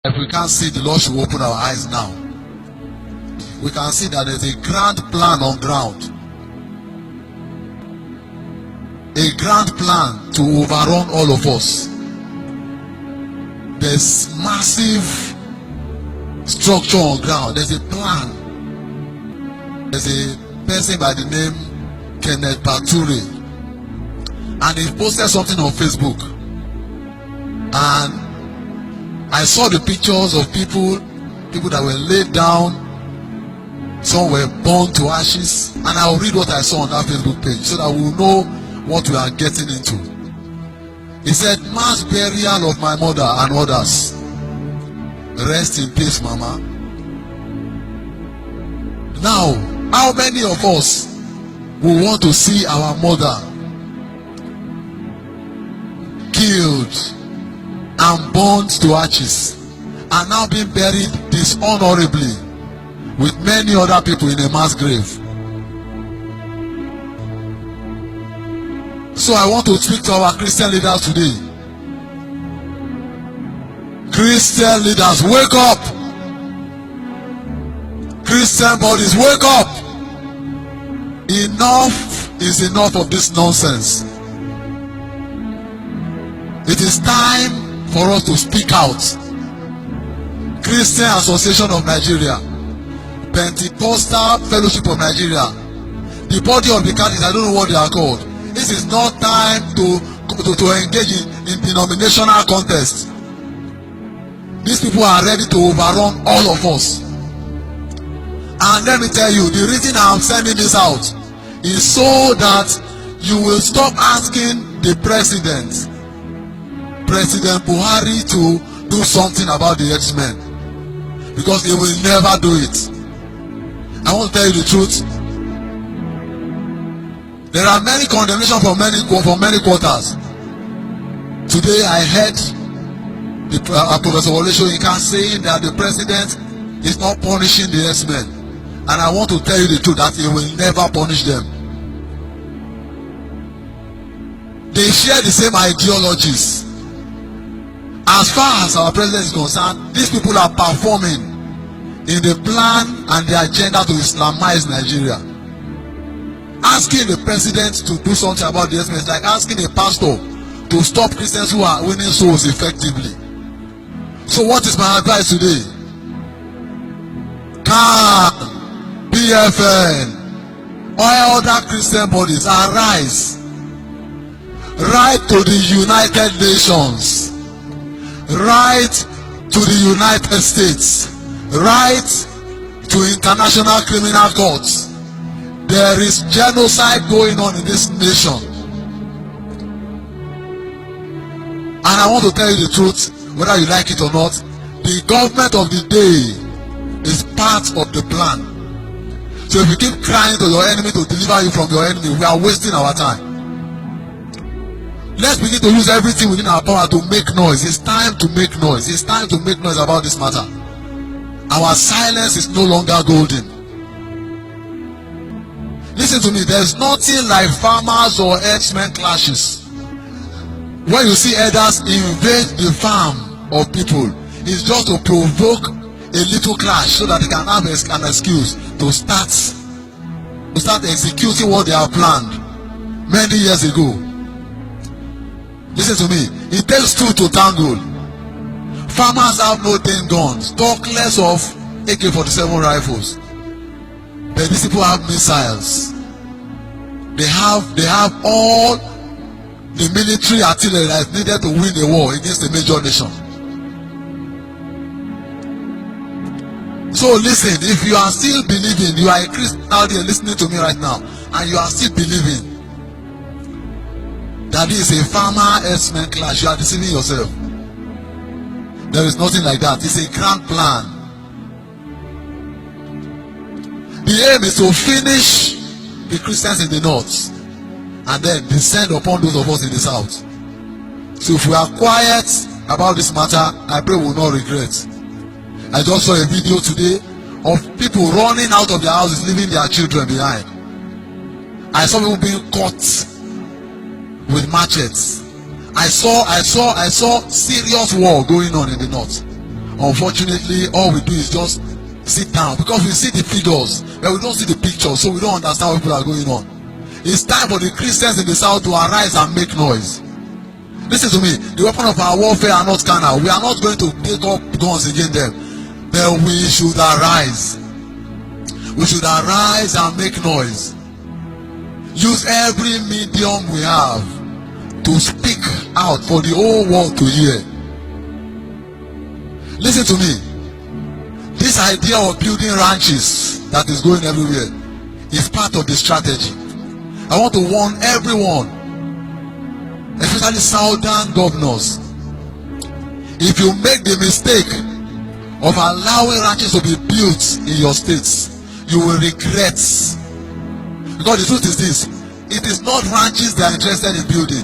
If we can't see, the Lord should open our eyes now. We can see that there's a grand plan on ground. A grand plan to overrun all of us. There's massive structure on ground. There's a plan. There's a person by the name Kenneth Bature, and he posted something on Facebook, and I saw the pictures of people that were laid down. Some were burned to ashes, and I'll read what I saw on that Facebook page so that we'll know what we are getting into. He said, mass burial of my mother and others. Rest in peace, Mama. Now, how many of us will want to see our mother killed and burned to ashes and now being buried dishonorably with many other people in a mass grave? So I want to speak to our Christian leaders today. Christian leaders, wake up! Christian bodies, wake up! Enough is enough of this nonsense. It is time for us to speak out. Christian Association of Nigeria, Pentecostal Fellowship of Nigeria, the body of the Catholics, I don't know what they are called. This is not time to engage in denominational contest. These people are ready to overrun all of us. And let me tell you, the reason I'm sending this out is so that you will stop asking the President Buhari, to do something about the X-Men, because he will never do it. I want to tell you the truth. There are many condemnations from many quarters. Today I heard Professor Wole Soyinka saying that the President is not punishing the X-Men, and I want to tell you the truth that he will never punish them. They share the same ideologies. As far as our president is concerned, these people are performing in the plan and the agenda to Islamize Nigeria. Asking the president to do something about the X-Men is like asking a pastor to stop Christians who are winning souls effectively. So what is my advice today? CAN, BFN, all other Christian bodies, arise. Write to the United Nations. Write to the United States. Write to international criminal courts. There is genocide going on in this nation. And I want to tell you the truth, whether you like it or not. The government of the day is part of the plan. So if you keep crying to your enemy to deliver you from your enemy, we are wasting our time. Let's begin to use everything within our power to make noise. It's time to make noise. It's time to make noise about this matter. Our silence is no longer golden. Listen to me, there's nothing like farmers or herdsmen clashes. When you see elders invade the farm of people, it's just to provoke a little clash so that they can have an excuse to start executing what they have planned many years ago. Listen to me, it takes two to tangle. Farmers have no 10 guns, talk less of AK-47 rifles. But these people have missiles. They have all the military artillery that is needed to win a war against a major nation. So listen, if you are still believing, you are a Christian out there listening to me right now, and you are still believing that this is a farmer-herdsman clash, you are deceiving yourself. There is nothing like that. It's a grand plan. The aim is to finish the Christians in the north and then descend upon those of us in the south. So if we are quiet about this matter, I pray we will not regret. I just saw a video today of people running out of their houses, leaving their children behind. I saw people being caught with machetes. I saw serious war going on in the north. Unfortunately, all we do is just sit down because we see the figures, but we don't see the picture, so we don't understand what people are going on. It's time for the Christians in the south to arise and make noise. Listen to me. The weapon of our warfare are not carnal. We are not going to take up guns against them, but we should arise. We should arise and make noise. Use every medium we have to speak out for the whole world to hear. Listen to me. This idea of building ranches that is going everywhere is part of the strategy. I want to warn everyone, especially southern governors. If you make the mistake of allowing ranches to be built in your states, you will regret. Because the truth is this: it is not ranches they are interested in building.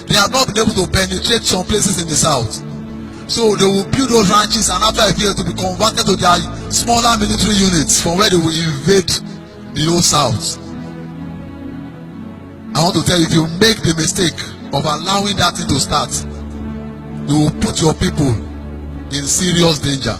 They have not been able to penetrate some places in the south. So they will build those ranches, and after a few years to be converted to their smaller military units from where they will invade the whole south. I want to tell you, if you make the mistake of allowing that thing to start, you will put your people in serious danger.